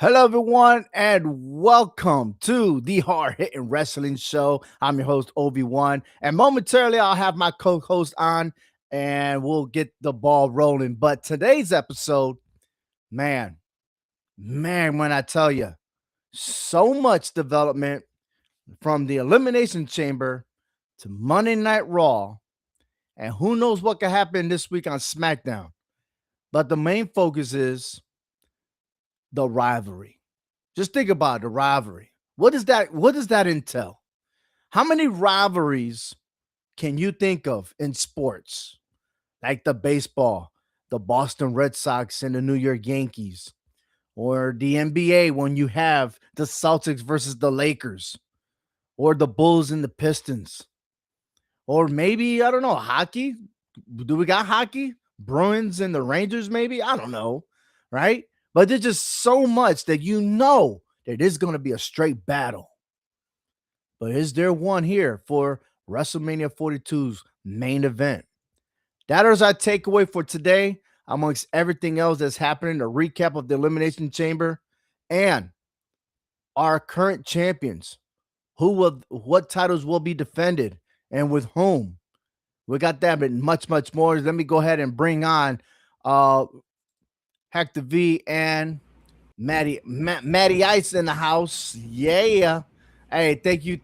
Hello, everyone, and welcome to the Hard Hitting Wrestling Show. I'm your host, Obi-Wan, and momentarily I'll have my co-host on and we'll get the ball rolling. But today's episode, man, when I tell you, so much development from the Elimination Chamber to Monday Night Raw, and who knows what could happen this week on SmackDown. But the main focus is the rivalry. Just think about the rivalry. What does that entail? How many rivalries can you think of in sports? Like the baseball, the Boston Red Sox and the New York Yankees, or the NBA when you have the Celtics versus the Lakers, or the Bulls and the Pistons, or maybe I don't know, hockey. Do we got hockey? Bruins and the Rangers, maybe? I don't know, right? But there's just so much that you know that is going to be a straight battle. But is there one here for WrestleMania 42's main event? That is our takeaway for today, amongst everything else that's happening, a recap of the Elimination Chamber and our current champions. What titles will be defended and with whom? We got that and much, much more. Let me go ahead and bring on uh Hector V and Matty Ice in the house. Yeah. Hey, thank you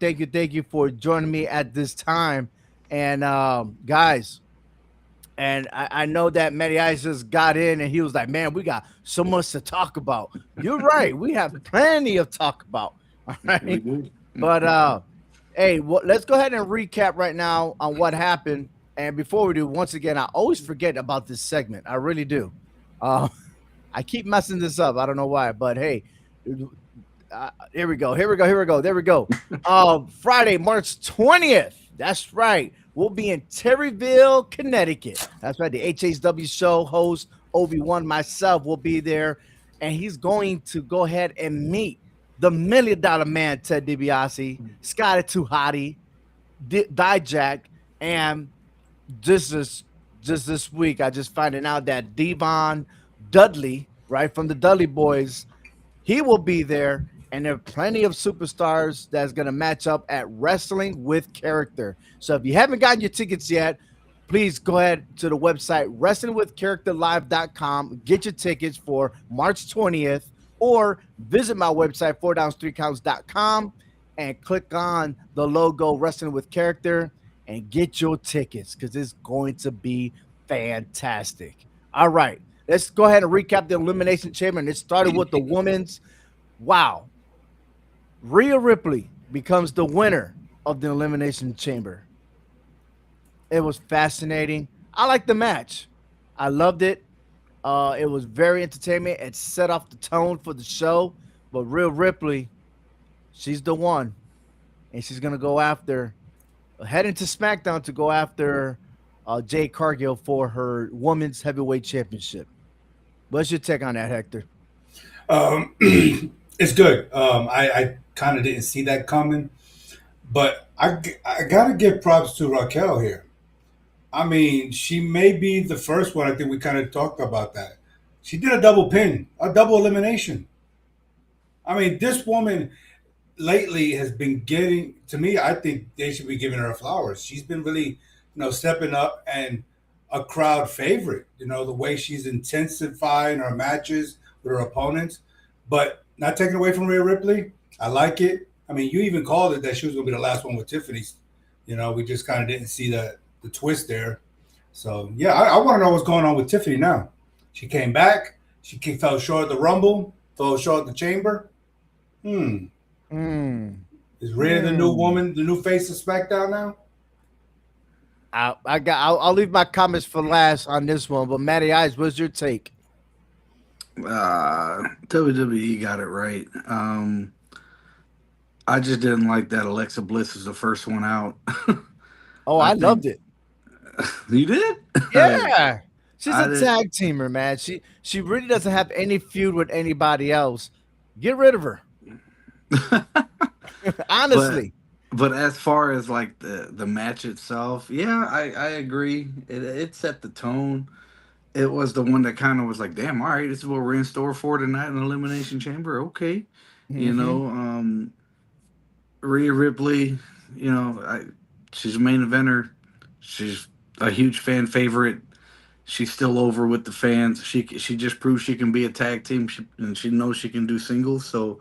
for joining me at this time. And guys, and I know that Matty Ice just got in and he was like, man, we got so much to talk about. You're right. We have plenty of talk about. All right. But hey, let's go ahead and recap right now on what happened. And before we do, once again, I always forget about this segment. I really do. Uh, I keep messing this up. I don't know why, but hey, here we go. There we go. Friday, March 20th. That's right. We'll be in Terryville, Connecticut. That's right. The HHW show host, Obi-Wan, myself, will be there. And he's going to go ahead and meet the $1 million man, Ted DiBiase, Scotty Too Hottie, Dijak, and just this week, I just finding out that Devon Dudley, right, from the Dudley Boys, he will be there. And there are plenty of superstars that's going to match up at Wrestling with Character. So if you haven't gotten your tickets yet, please go ahead to the website wrestlingwithcharacterlive.com. Get your tickets for March 20th or visit my website 4downs3counts.com and click on the logo Wrestling with Character and get your tickets because it's going to be fantastic. All right, let's go ahead and recap the Elimination Chamber. And it started with the women's. Wow. Rhea Ripley becomes the winner of the Elimination Chamber. It was fascinating. I liked the match. I loved it. It was very entertaining. It set off the tone for the show. But Rhea Ripley, she's the one. And she's going to go after, heading to SmackDown to go after Jade Cargill for her Women's Heavyweight Championship. What's your take on that, Hector? It's good. I kind of didn't see that coming, but I got to give props to Raquel here. I mean, she may be the first one. I think we kind of talked about that. She did a double pin, a double elimination. I mean, this woman lately has been getting, to me, I think they should be giving her flowers. She's been really, stepping up and a crowd favorite. The way she's intensifying her matches with her opponents, but not taking away from Rhea Ripley. I like it. I mean, you even called it that she was going to be the last one with Tiffany's. We just kind of didn't see the twist there. So, yeah, I want to know what's going on with Tiffany now. She came back. She fell short of the Rumble, fell short of the Chamber. Is Rhea the new woman, the new face of SmackDown now? I'll leave my comments for last on this one, but Matty Eyes, what's your take? WWE got it right. I just didn't like that Alexa Bliss was the first one out. I loved it. You did? Yeah. She's a tag teamer, man. She really doesn't have any feud with anybody else. Get rid of her. Honestly. But as far as like the match itself, yeah, I agree. It set the tone. it was the one that kind of was like, damn, all right, this is what we're in store for tonight in Elimination Chamber. Okay, you Mm-hmm. know, Rhea Ripley, you know, she's a main eventer. She's a huge fan favorite. She's still over with the fans. She just proved she can be a tag team, and she knows she can do singles. So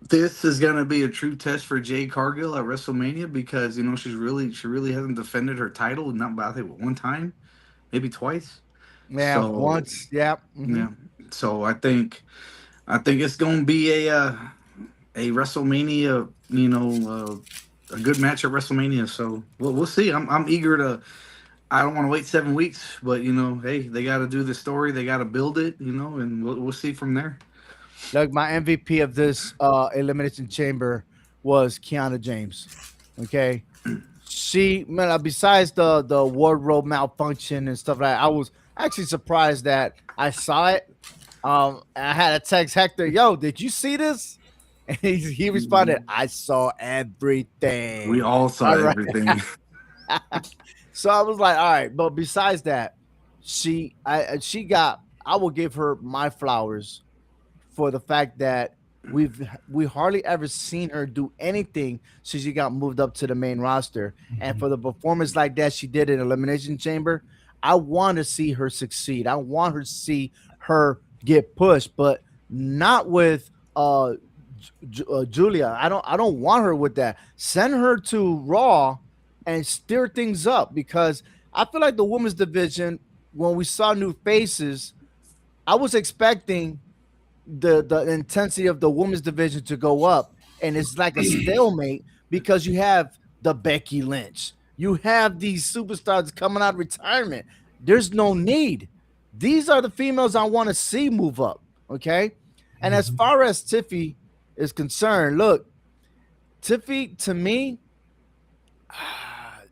this is gonna be a true test for Jade Cargill at WrestleMania because you know she really hasn't defended her title, not by I think one time, maybe twice. Yeah, So once. Yeah. Mm-hmm. yeah, so I think it's gonna be a WrestleMania, you know, a good match at WrestleMania. So we'll see. I'm eager to. I don't want to wait 7 weeks, but you know, hey, they got to do the story. They got to build it, you know, and we'll see from there. Look, my MVP of this elimination chamber was Kiana James. Okay. She, man, besides the wardrobe malfunction and stuff like that, I was actually surprised that I saw it. I had to text Hector, yo, did you see this? And he responded, I saw We everything. all saw All right. everything. So I was like, all right, but besides that, she got, I will give her my flowers for the fact that we hardly ever seen her do anything since she got moved up to the main roster. And for the performance like that she did in Elimination Chamber, I want to see her succeed. I want her to see her get pushed, but not with Julia. I don't want her with that. Send her to Raw and stir things up because I feel like the women's division, when we saw new faces, I was expecting the intensity of the women's division to go up, and it's like a stalemate because you have the Becky Lynch, you have these superstars coming out of retirement. There's no need. These are the females I want to see move up. Okay, and as Mhm. far as Tiffy is concerned, look, Tiffy to me,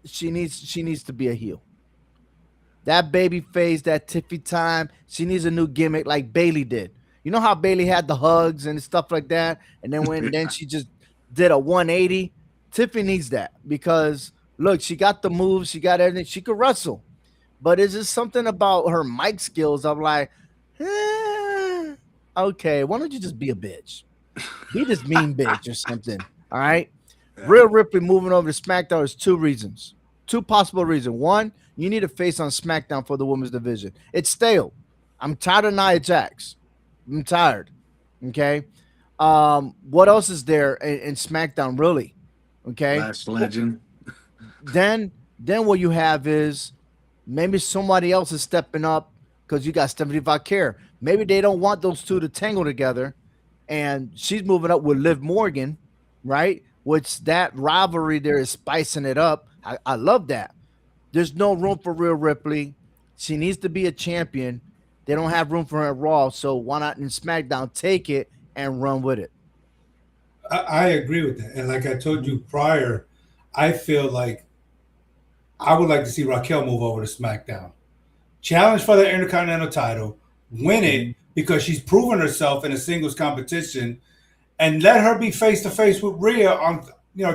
she needs to be a heel. That baby face, that Tiffy time, she needs a new gimmick like Bailey did. You know how Bailey had the hugs and stuff like that, and then Yeah. she just did a 180. Tiffy needs that because look, she got the moves, she got everything, she could wrestle, but it's just something about her mic skills. I'm like, okay, why don't you just be a bitch? Be this mean bitch or something. All right. Yeah. Real Ripley moving over to SmackDown is two reasons. Two possible reasons. One, you need a face on SmackDown for the women's division. It's stale. I'm tired of Nia Jax. I'm tired. Okay. What else is there in SmackDown really? Okay. Last Legend. Then what you have is maybe somebody else is stepping up because you got Stephanie Vaquer. Maybe they don't want those two to tangle together, and she's moving up with Liv Morgan, right? Which that rivalry there is spicing it up. I love that. There's no room for Real Ripley. She needs to be a champion. They don't have room for her at Raw, so why not in SmackDown take it and run with it? I agree with that. And like I told Mhm. you prior, I feel like I would like to see Raquel move over to SmackDown. Challenge for the Intercontinental title, win it Mhm. because she's proven herself in a singles competition, and let her be face to face with Rhea on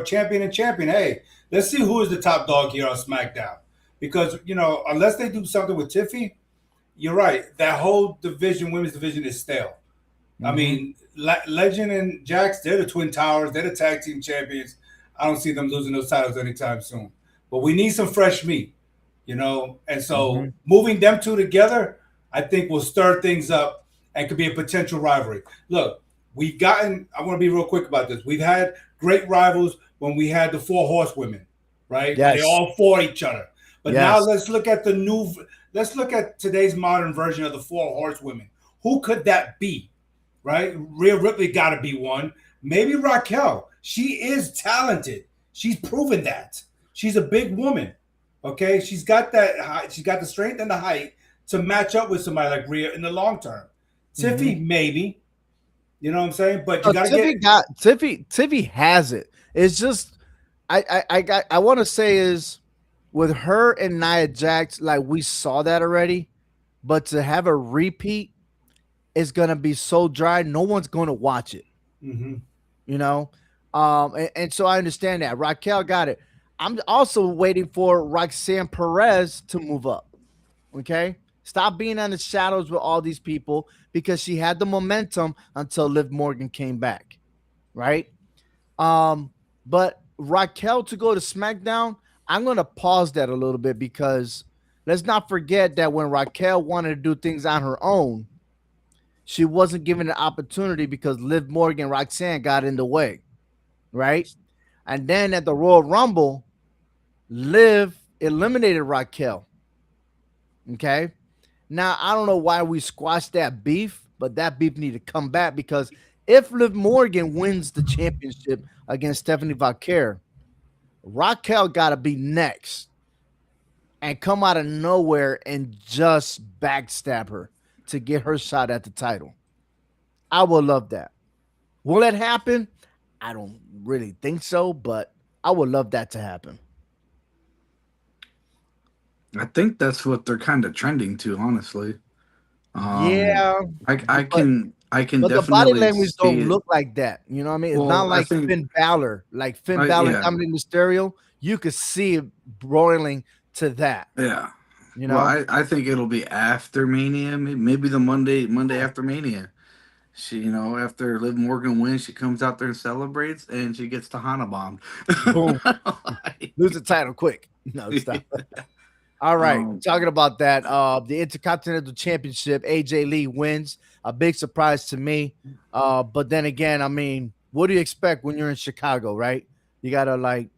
champion and champion. Hey, let's see who is the top dog here on SmackDown. Because unless they do something with Tiffy, you're right. That whole division, women's division, is stale. I Mhm. mean, Legend and Jax, they're the Twin Towers. They're the tag team champions. I don't see them losing those titles anytime soon. But we need some fresh meat. And so Mhm. moving them two together, I think will stir things up and could be a potential rivalry. Look, I want to be real quick about this. We've had great rivals when we had the four horsewomen, right? And they Yes. all fought each other. But now Yes. let's look at today's modern version of the four horsewomen. Who could that be? Right? Rhea Ripley got to be one. Maybe Raquel. She is talented. She's proven that. She's a big woman. Okay, she's got that. She's got the strength and the height to match up with somebody like Rhea in the long term. Mhm. Tiffy, maybe. You know what I'm saying? But you Oh, got to get. Tiffy has it. It's just I want to say is with her and Nia Jax, like we saw that already, but to have a repeat is gonna be so dry, no one's gonna watch it, Mm-hmm. you know? And so I understand that. Raquel got it. I'm also waiting for Roxanne Perez to move up. Okay. Stop being on the shadows with all these people because she had the momentum until Liv Morgan came back, right? Um, but Raquel to go to SmackDown, I'm gonna pause that a little bit because let's not forget that when Raquel wanted to do things on her own, she wasn't given an opportunity because Liv Morgan, Roxanne got in the way, right? And then at the Royal Rumble, Liv eliminated Raquel. Okay. Now I don't know why we squashed that beef, but that beef need to come back because if Liv Morgan wins the championship against Stephanie Valkyrie, Raquel got to be next and come out of nowhere and just backstab her to get her shot at the title. I would love that. Will it happen? I don't really think so, but I would love that to happen. I think that's what they're kind of trending to, honestly. Um, Yeah, I but can I can but the body definitely language see don't it. look like that. You know what I mean? It's not Well, I like think, Finn Balor, and yeah, Dominic Mysterio. You could see it broiling to that. yeah. You Well, know? I think it'll be after Mania, maybe the Monday after Mania. She, after Liv Morgan wins, she comes out there and celebrates, and she gets the Hana bomb. Boom, lose the title quick. No, stop. All right, um, talking about that, the Intercontinental Championship, AJ Lee wins. A big surprise to me. But then again, I mean, what do you expect when you're in Chicago, right? You gotta like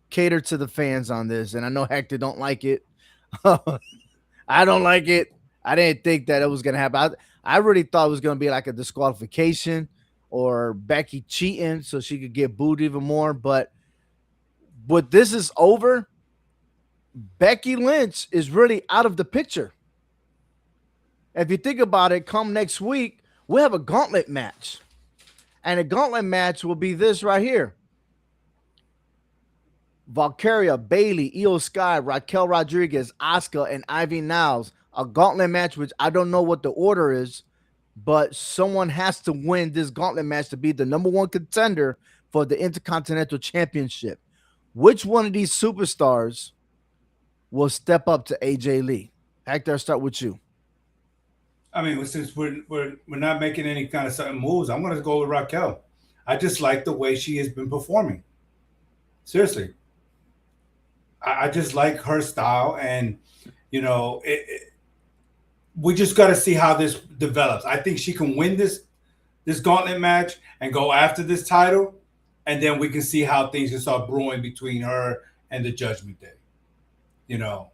cater to the fans on this, and I know Hector don't like it. I don't like it. I didn't think that it was gonna happen. I really thought it was gonna be like a disqualification or Becky cheating so she could get booed even more. But this is over, Becky Lynch is really out of the picture. If you think about it, come next week, we have a gauntlet match. And a gauntlet match will be this right here. Valkyria, Bailey, Io Sky, Raquel Rodriguez, Asuka, and Ivy Niles. A gauntlet match, which I don't know what the order is, but someone has to win this gauntlet match to be the number one contender for the Intercontinental Championship. Which one of these superstars will step up to AJ Lee? Hector, I'll start with you. I mean, since we're not making any kind of certain moves, I'm gonna go with Raquel. I just like the way she has been performing. Seriously, I just like her style, and we just got to see how this develops. I think she can win this gauntlet match and go after this title, and then we can see how things can start brewing between her and the Judgment Day. You know,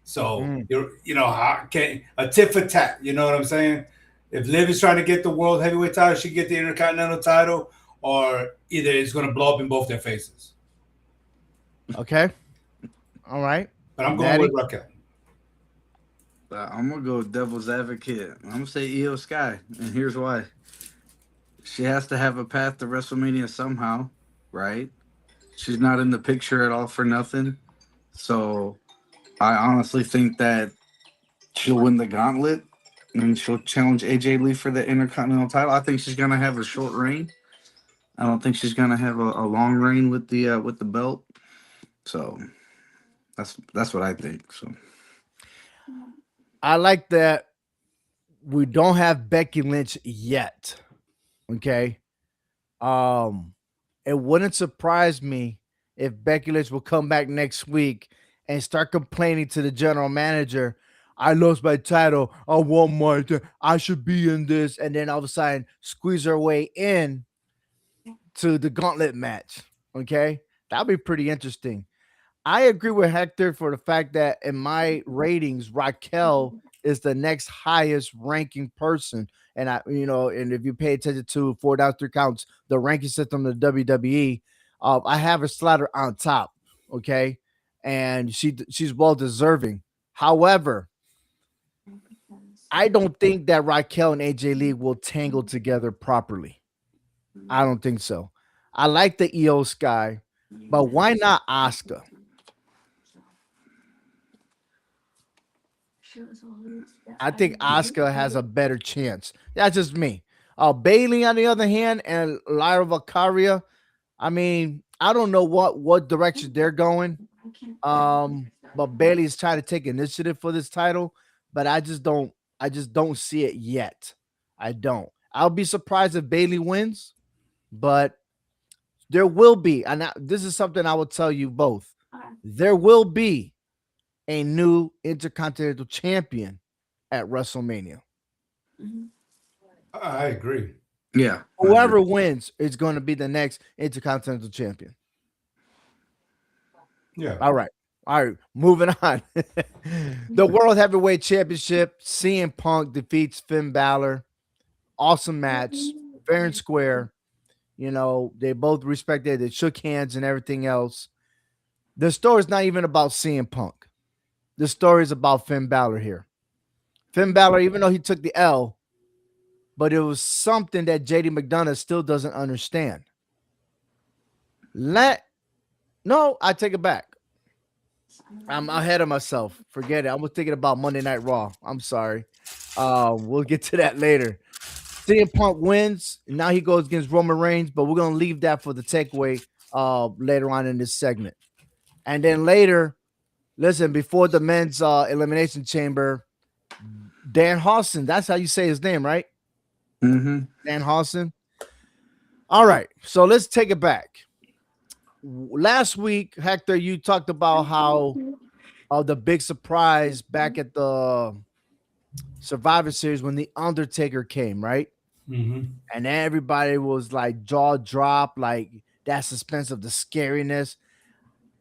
so Mm. how can a tit for tat? You know what I'm saying? If Liv is trying to get the world heavyweight title, she can get the Intercontinental title, or either it's going to blow up in both their faces. Okay. All right. But I'm going with Natty. Raquel. I'm gonna go devil's advocate. I'm gonna say Io Sky, and here's why. She has to have a path to WrestleMania somehow, right? She's not in the picture at all for nothing. So I honestly think that she'll win the gauntlet and she'll challenge AJ Lee for the Intercontinental title. I think she's gonna have a short reign. I don't think she's gonna have a long reign with the belt. So that's what I think. So I like that we don't have Becky Lynch yet. Okay. Um, it wouldn't surprise me if Becky Lynch will come back next week and start complaining to the general manager. I lost my title. I want my. I should be in this, and then all of a sudden squeeze her way in to the gauntlet match. Okay, that'd be pretty interesting. I agree with Hector for the fact that in my ratings, Raquel is the next highest ranking person. And and if you pay attention to 4 down 3 counts, the ranking system of the WWE, I have her slaughter on top. Okay. And she's well deserving. However, I don't think that Raquel and AJ Lee will tangle together properly. I don't think so. I like the EO Sky, but why not Asuka? I think Asuka has a better chance. That's just me. Bailey, on the other hand, and Lyra Valkyria, I mean, I don't know what direction they're going. But Bailey is trying to take initiative for this title. but I just don't see it yet. I don't. I'll be surprised if Bailey wins, but there will be, and this is something I will tell you both. There will be a new Intercontinental Champion at WrestleMania. I agree. Yeah, I agree. Whoever wins is going to be the next Intercontinental Champion. Yeah. All right. All right. Moving on. The World Heavyweight Championship, CM Punk defeats Finn Balor. Awesome match. Fair and square. They both respected. They shook hands and everything else. The story is not even about CM Punk. The story is about Finn Balor here. Finn Balor, even though he took the L, but it was something that JD McDonough still doesn't understand. No, I take it back. I'm ahead of myself. Forget it. I was thinking about Monday Night Raw. I'm sorry. We'll get to that later. CM Punk wins. And now he goes against Roman Reigns, but we're gonna leave that for the takeaway later on in this segment. And then later, listen, before the men's elimination chamber, Dan Hawson, that's how you say his name, right? Mm-hmm. Dan Hawson. All right, so let's take it back. Last week, Hector, you talked about how the big surprise back at the Survivor Series when the Undertaker came, right? Mm-hmm. And everybody was like jaw drop, like that suspense of the scariness.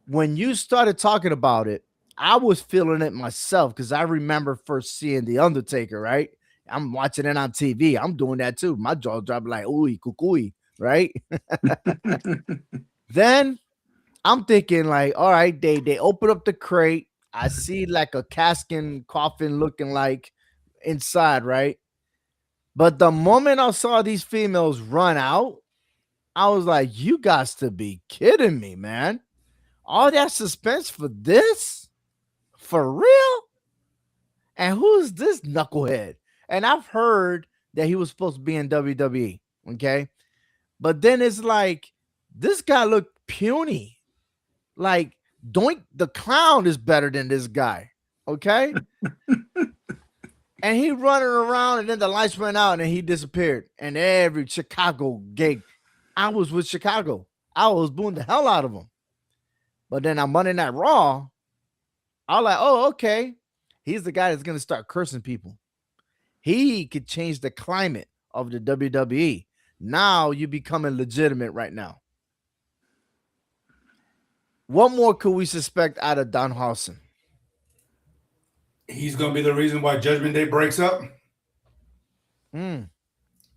When you started talking about it, I was feeling it myself because I remember first seeing the Undertaker, right? I'm watching it on TV. I'm doing that too. My jaw dropping like ooey kukui, right? Then I'm thinking like, all right, they open up the crate. I see like a casket coffin looking like inside, right? But the moment I saw these females run out, I was like, you got to be kidding me, man. All that suspense for this? For real? And who's this knucklehead? And I've heard that he was supposed to be in WWE, okay? But then it's like, this guy looked puny. Like, Doink the Clown is better than this guy, okay? And he running around, and then the lights went out, and he disappeared. And every Chicago gig, I was with Chicago. I was booing the hell out of him. But then on Monday Night Raw, I was like, oh, okay. He's the guy that's going to start cursing people. He could change the climate of the WWE. Now you're becoming legitimate right now. What more could we suspect out of Don Hawson? He's going to be the reason why Judgment Day breaks up. Mm.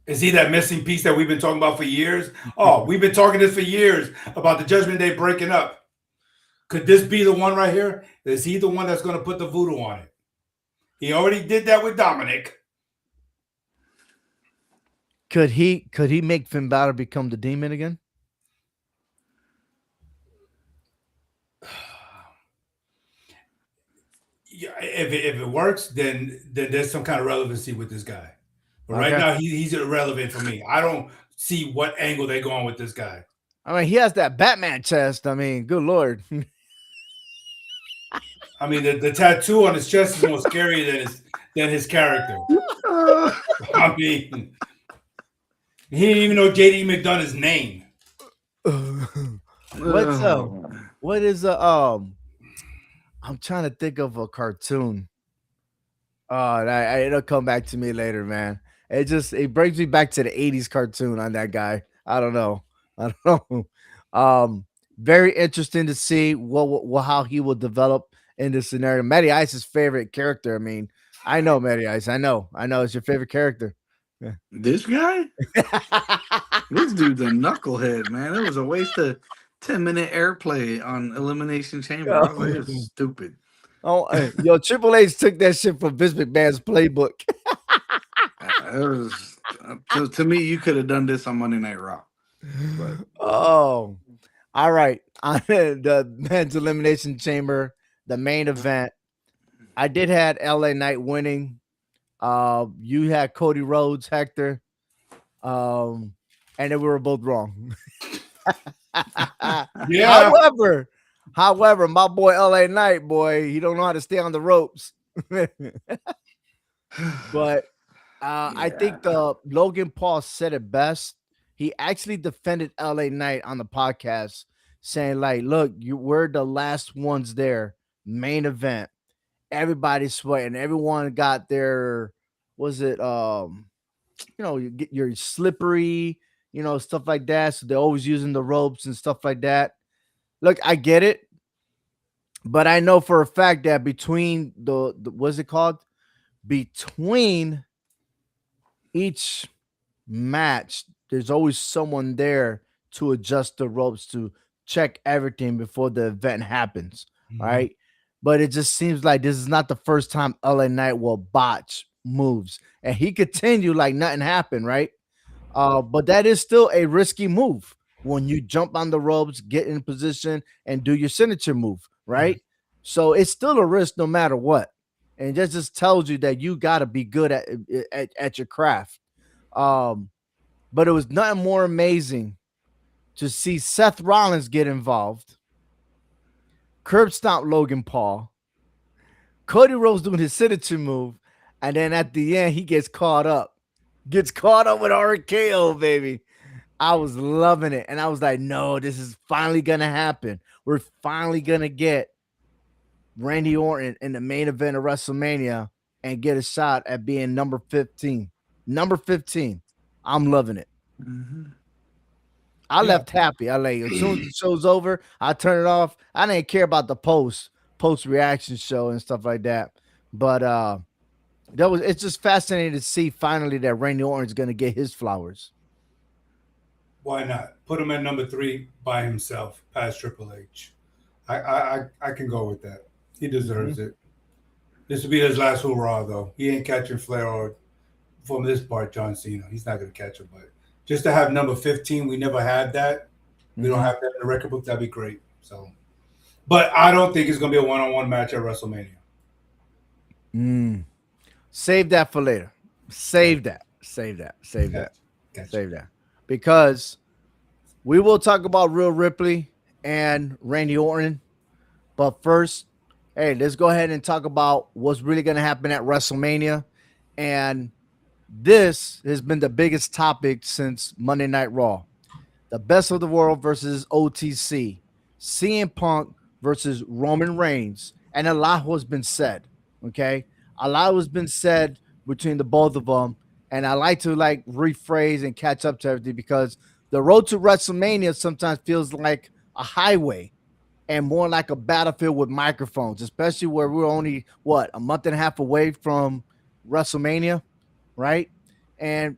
Is he that missing piece that we've been talking about for years? Oh, we've been talking this for years about the Judgment Day breaking up. Could this be the one right here? Is he the one that's going to put the voodoo on it? He already did that with Dominic. Could he make Finn Balor become the demon again? Yeah, if it works, then there's some kind of relevancy with this guy. But Okay. right now, he's irrelevant for me. I don't see what angle they're going with this guy. I mean, he has that Batman chest. I mean, good Lord. I mean, the tattoo on his chest is more scary than his character. I mean, he didn't even know JD McDonough's name. What is I'm trying to think of a cartoon. It'll come back to me later, man. It brings me back to the 80s cartoon on that guy. I don't know. Very interesting to see what how he will develop in this scenario. Matty Ice's favorite character. I mean, I know Matty Ice. I know it's your favorite character. This guy? This dude's a knucklehead, man. It was a waste of 10-minute airplay on Elimination Chamber. I was like, it's stupid. Yo, Triple H took that shit from Vince McMahon's playbook. To me, you could have done this on Monday Night Raw. But. Oh, all right. On the men's elimination chamber, the main event, I did have LA Knight winning. You had Cody Rhodes, Hector, and then we were both wrong. Yeah. However, my boy LA Knight, boy, he don't know how to stay on the ropes. But I Yeah. think the Logan Paul said it best. He actually defended LA Knight on the podcast, saying like, "Look, you were the last ones there, main event. Everybody's sweating. Everyone got their was it you get your slippery, stuff like that. So they're always using the ropes and stuff like that. Look, I get it, but I know for a fact that between the what's it called? Between each match, there's always someone there to adjust the ropes to check everything before the event happens, Mhm. right? But it just seems like this is not the first time LA Knight will botch moves, and he continued like nothing happened, right? But that is still a risky move when you jump on the ropes, get in position, and do your signature move, Mhm. right? So it's still a risk no matter what, and that just tells you that you got to be good at your craft. Um, but it was nothing more amazing to see Seth Rollins get involved, curb stomp Logan Paul, Cody Rhodes doing his signature move, and then at the end he gets caught up with RKO, baby. I was loving it, and I was like, no, this is finally gonna happen. We're finally gonna get Randy Orton in the main event of WrestleMania and get a shot at being number 15. Number 15. I'm loving it. Mhm. I Yeah. left happy. I like as soon as the show's over, I turn it off. I didn't care about the post reaction show and stuff like that. But that was it's just fascinating to see finally that Randy Orton's gonna get his flowers. Why not? Put him at number three by himself, past Triple H. I can go with that. He Mhm. deserves it. This will be his last hurrah, though. He ain't catching Flair or, from this part, John Cena. He's not going to catch him. But just to have number 15, we never had that. We don't Mhm. have that in the record book. That'd be great. So, but I don't think it's going to be a one-on-one match at WrestleMania. Mm. Save that for later. Gotcha. Save that. Save that. Save that. Gotcha. Gotcha. Save that. Because we will talk about Real Ripley and Randy Orton. But first, hey, let's go ahead and talk about what's really going to happen at WrestleMania. And this has been the biggest topic since Monday Night Raw. The best of the world versus OTC, CM Punk versus Roman Reigns, and a lot has been said. Okay, a lot has been said between the both of them, and I like to like rephrase and catch up to everything because the road to WrestleMania sometimes feels like a highway and more like a battlefield with microphones, especially where we're only what a month and a half away from WrestleMania, right? And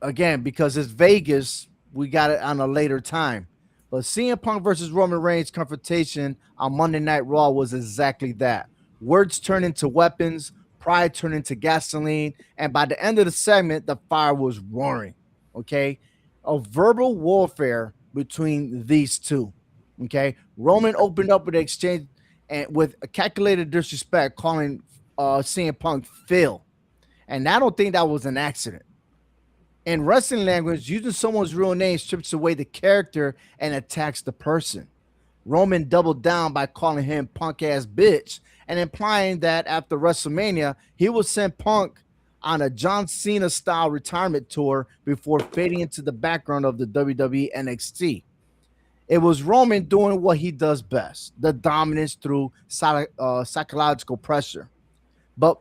again, because it's Vegas, we got it on a later time. But CM Punk versus Roman Reigns confrontation on Monday Night Raw was exactly that. Words turned into weapons, pride turned into gasoline, and by the end of the segment, the fire was roaring. Okay, a verbal warfare between these two. Okay, Roman opened up with an exchange and with a calculated disrespect, calling CM Punk Phil, and I don't think that was an accident. In wrestling language, using someone's real name strips away the character and attacks the person. Roman doubled down by calling him punk ass bitch and implying that after WrestleMania, he would send Punk on a John Cena style retirement tour before fading into the background of the WWE NXT. It was Roman doing what he does best, the dominance through psychological pressure. But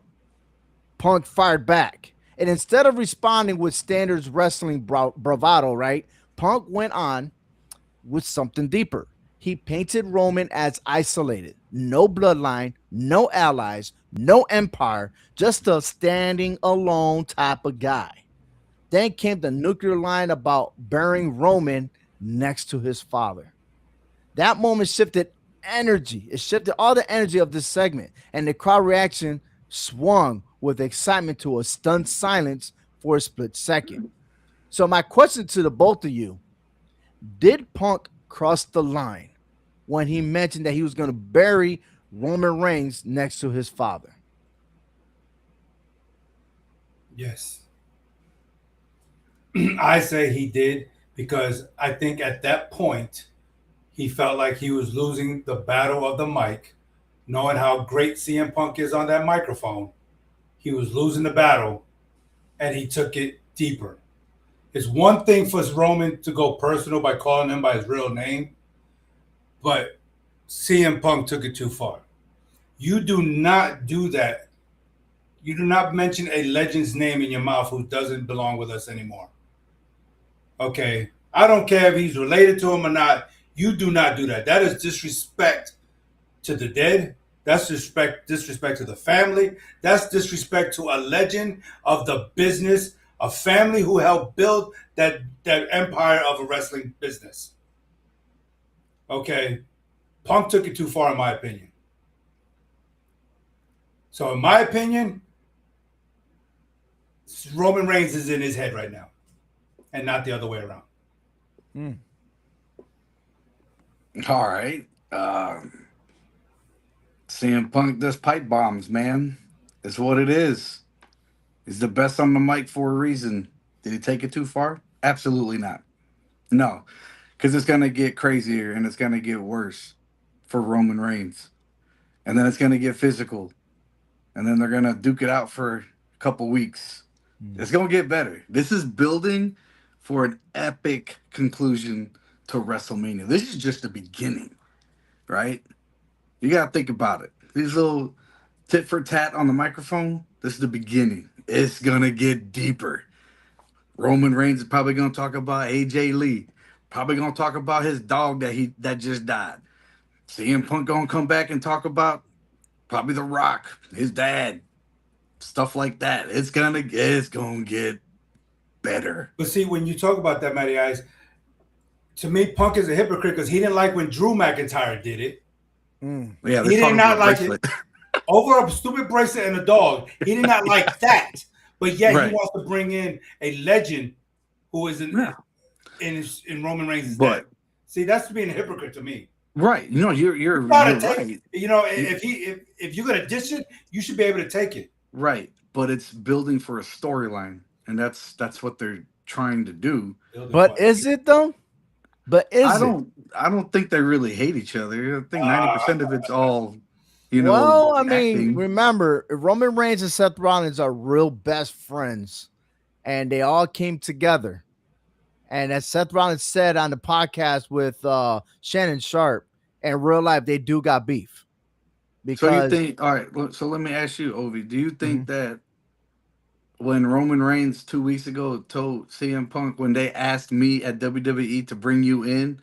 Punk fired back. And instead of responding with standards wrestling bravado, right? Punk went on with something deeper. He painted Roman as isolated, no bloodline, no allies, no empire, just a standing alone type of guy. Then came the nuclear line about burying Roman next to his father. That moment shifted energy. It shifted all the energy of this segment, and the crowd reaction swung with excitement to a stunned silence for a split second. So, my question to the both of you: did Punk cross the line when he mentioned that he was going to bury Roman Reigns next to his father? Yes. I say he did because I think at that point he felt like he was losing the battle of the mic, knowing how great CM Punk is on that microphone. he was losing the battle, and he took it deeper. It's one thing for Roman to go personal by calling him by his real name, but CM Punk took it too far. You do not do that. You do not mention a legend's name in your mouth who doesn't belong with us anymore. Okay? I don't care if he's related to him or not. You do not do that. That is disrespect to the dead. That's disrespect to the family. That's disrespect to a legend of the business, a family who helped build that empire of a wrestling business. Okay? Punk took it too far, in my opinion. So, in my opinion, Roman Reigns is in his head right now, and not the other way around. All right. CM Punk does pipe bombs, man. It's what it is. He's the best on the mic for a reason. Did he take it too far? Absolutely not. No, because it's going to get crazier and it's going to get worse for Roman Reigns. And then it's going to get physical. And then they're going to duke it out for a couple weeks. It's going to get better. This is building for an epic conclusion to WrestleMania. This is just the beginning, right? You got to think about it. These little tit for tat on the microphone, this is the beginning. It's going to get deeper. Roman Reigns is probably going to talk about AJ Lee. Probably going to talk about his dog that just died. CM Punk going to come back and talk about probably The Rock, his dad, stuff like that. It's gonna get better. But see, when you talk about that, Matty Ice, to me, Punk is a hypocrite because he didn't like when Drew McIntyre did it. Yeah, he did not like it over a stupid bracelet and a dog. He did not like that, but yet he wants to bring in a legend who is in Roman Reigns' dad. See, that's being a hypocrite to me. Right. You know, you're right. You know, if you're gonna dish it, you should be able to take it. Right. But it's building for a storyline, and that's what they're trying to do. But is it though? But I don't think they really hate each other. I think 90% of it's all, you know. Well, I mean, remember, Roman Reigns and Seth Rollins are real best friends, and they all came together. And as Seth Rollins said on the podcast with Shannon Sharp, in real life, they do got beef. Because, so you think, all right, so let me ask you, Ovi, do you think that when Roman Reigns 2 weeks ago told CM Punk, when they asked me at WWE to bring you in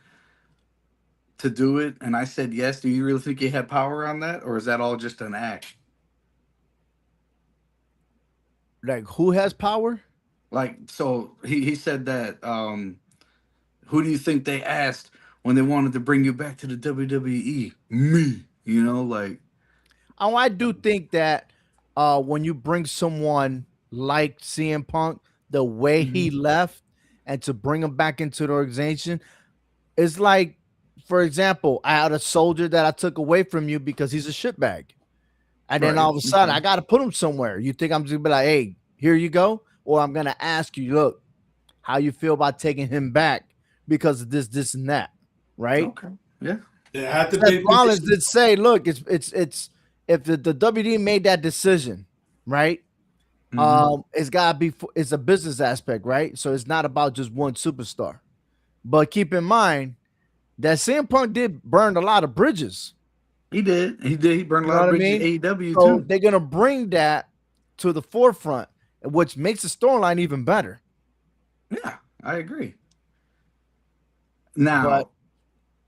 to do it, and I said yes, do you really think he had power on that? Or is that all just an act? Like, who has power? Like, so he said that, who do you think they asked when they wanted to bring you back to the WWE? Me, you know, like. Oh, I do think that when you bring someone like CM Punk, the way he left, and to bring him back into the organization, it's like, for example, I had a soldier that I took away from you because he's a shitbag. And then all of a sudden, I got to put him somewhere. You think I'm just going to be like, hey, here you go? Or I'm going to ask you, look, how you feel about taking him back because of this, and that, right? Okay, yeah. Seth Rollins did say, look, it's if the WD made that decision, right? It's got to be, it's a business aspect, right? So it's not about just one superstar. But keep in mind that CM Punk did burn a lot of bridges. He did. He burned a lot of bridges in AEW so too. They're going to bring that to the forefront, which makes the storyline even better. Yeah, I agree. Now, but,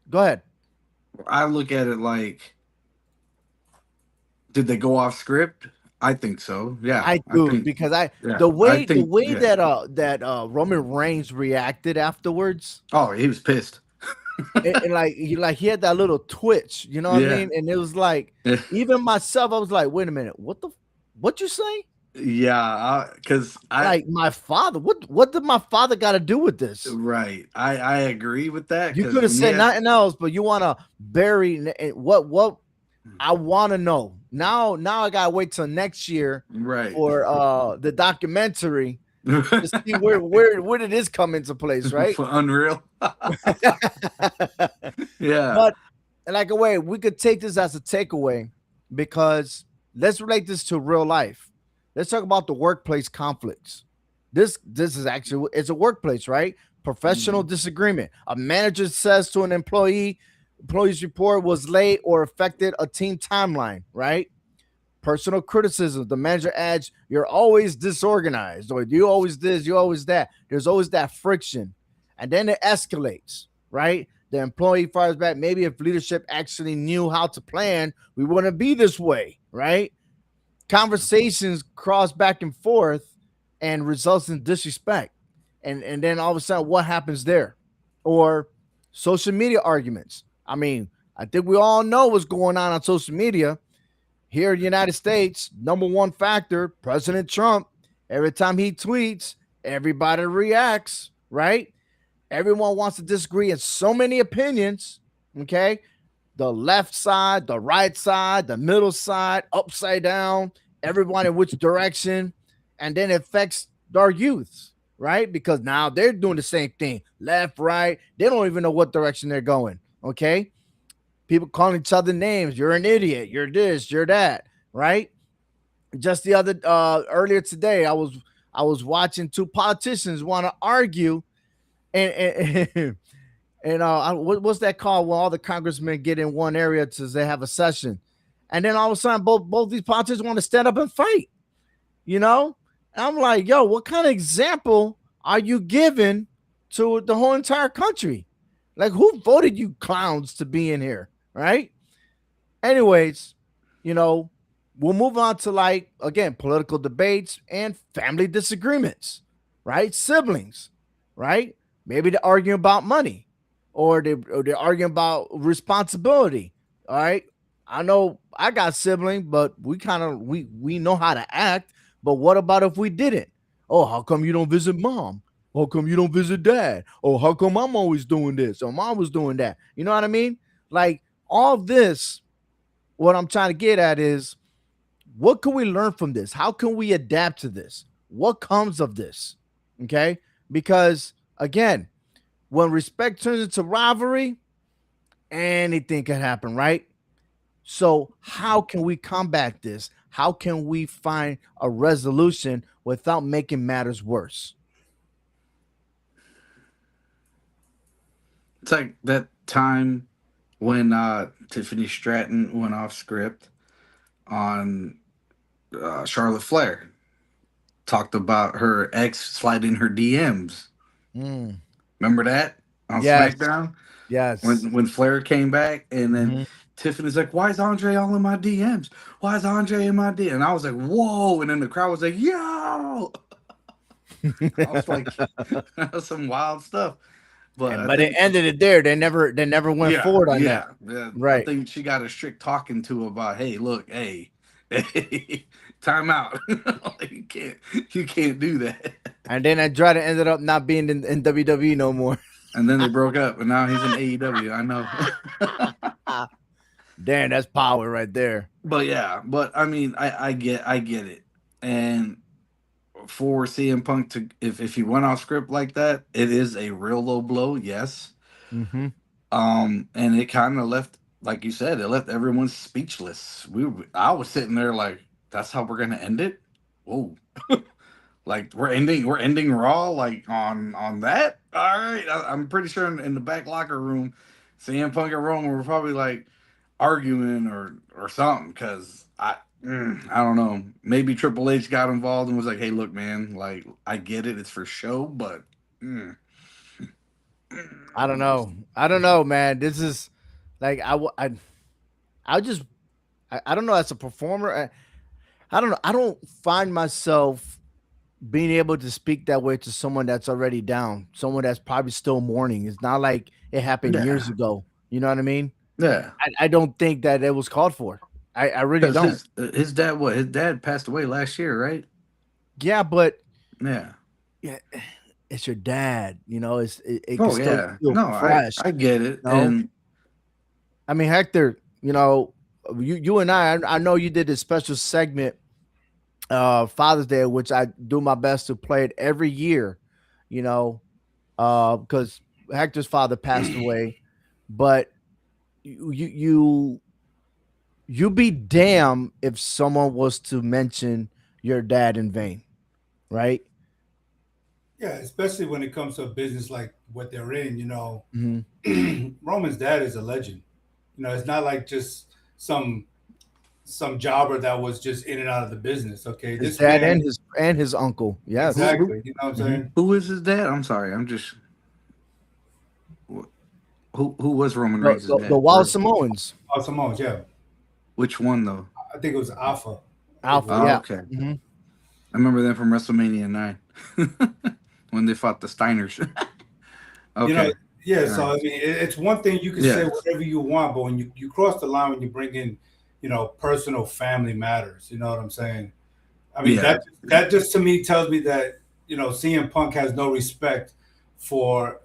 go ahead. I look at it like, did they go off script? I think so. Yeah, I do because the way that Roman Reigns reacted afterwards. Oh, he was pissed. and he had that little twitch, you know what I mean? And it was like, even myself, I was like, wait a minute, what you say? Yeah, because my father. What did my father got to do with this? Right, I agree with that. You could have said nothing else, but you want to bury what I want to know. Now I gotta wait till next year, right, for the documentary to see where did this come into place, right? For Unreal. Yeah, but like a way we could take this as a takeaway, because let's relate this to real life. Let's talk about the workplace conflicts. This is actually it's a workplace, right? Professional Mhm. disagreement. A manager says to an employee's report was late or affected a team timeline, right? Personal criticism. The manager adds, "You're always disorganized," or "You always this, you always that." There's always that friction, and then it escalates, right? The employee fires back. Maybe if leadership actually knew how to plan, we wouldn't be this way, right? Conversations cross back and forth and results in disrespect. And then all of a sudden, what happens there? Or social media arguments. I mean, I think we all know what's going on social media here in the United States. Number one factor, President Trump. Every time he tweets, everybody reacts, right? Everyone wants to disagree in so many opinions. Okay, the left side, the right side, the middle side, upside down, everyone in which direction, and then it affects our youth, right? Because now they're doing the same thing, left, right. They don't even know what direction they're going. Okay, people calling each other names. You're an idiot. You're this. You're that. Right. Just the other earlier today, I was watching two politicians want to argue, and and what's that called when all the congressmen get in one area to they have a session, and then all of a sudden both these politicians want to stand up and fight. You know, and I'm like, yo, what kind of example are you giving to the whole entire country? Like, who voted you clowns to be in here, right? Anyways, you know, we'll move on to like again political debates and family disagreements, right? Siblings, right? Maybe they're arguing about money, or they're arguing about responsibility. All right. I know I got sibling, but we know how to act. But what about if we didn't? Oh, how come you don't visit mom? How come you don't visit dad? Oh, how come I'm always doing this? Or mom was doing that? You know what I mean? Like all this, what I'm trying to get at is what can we learn from this? How can we adapt to this? What comes of this? Okay. Because again, when respect turns into rivalry, anything can happen, right? So, how can we combat this? How can we find a resolution without making matters worse? It's like that time when Tiffany Stratton went off script on Charlotte Flair. Talked about her ex sliding her DMs. Mm, Remember that on yes. SmackDown Yes. when Flair came back, and then Mhm. Tiffany's like, "Why is Andre all in my DMs? Why is Andre in my DM?" And I was like, "Whoa!" And then the crowd was like, "Yo!" I was like, "That's some wild stuff." But And I but it think, ended it there. They never went yeah, forward on that. yeah, yeah. I Right. think she got a strict talking to about, "Hey, look, hey, hey, time out. You can't do that." And then Andrade ended up not being in WWE no more. And then they broke up, and now he's in AEW. I know. Damn, that's power right there. But yeah, but I mean, I get it. And for CM Punk to, if he went off script like that, it is a real low blow, yes. Hmm. And it kind of left, like you said, it left everyone speechless. I was sitting there like, that's how we're gonna end it. Whoa. Like we're ending Raw like on that. All right, I'm pretty sure in the back locker room, CM Punk and Roman were probably like arguing or something, because I don't know. Maybe Triple H got involved and was like, "Hey, look, man, like I get it, it's for show, but mm, I don't know. I don't know, man. This is like I just I don't know. As a performer, I don't know. I don't find myself being able to speak that way to someone that's already down, someone that's probably still mourning. It's not like it happened years yeah, ago. You know what I mean? yeah." I don't think that it was called for. I really Because don't. his dad passed away last year, right? Yeah, but Yeah. yeah, it's your dad. You know, it can Oh still yeah. feel No, I fresh. I get it, You know, and I mean, Hector. You know, you and I know you did this special segment, Father's Day, which I do my best to play it every year. You know, because Hector's father passed away, but you you be damn if someone was to mention your dad in vain, right? Yeah, especially when it comes to a business like what they're in. Mm-hmm. Roman's dad is a legend. It's not like just some some jobber that was just in and out of the business. Okay, His this dad man, and his uncle. Who Yes. who exactly. You know what I'm Mm-hmm. saying? who is his dad? I'm sorry. I'm just who was Roman Reigns' The dad Wild first? Samoans. Oh, Samoans, yeah. Which one though? I think it was Alpha. I think it Alpha. was. Oh, Yeah. okay. Mm-hmm. I remember them from WrestleMania 9 when they fought the Steiners. You know, Okay. yeah. All So right. I mean, it's one thing you can say Yeah. whatever you want, but when you cross the line when you bring in, personal family matters. You know what I'm saying? I mean Yeah. that just to me tells me that CM Punk has no respect for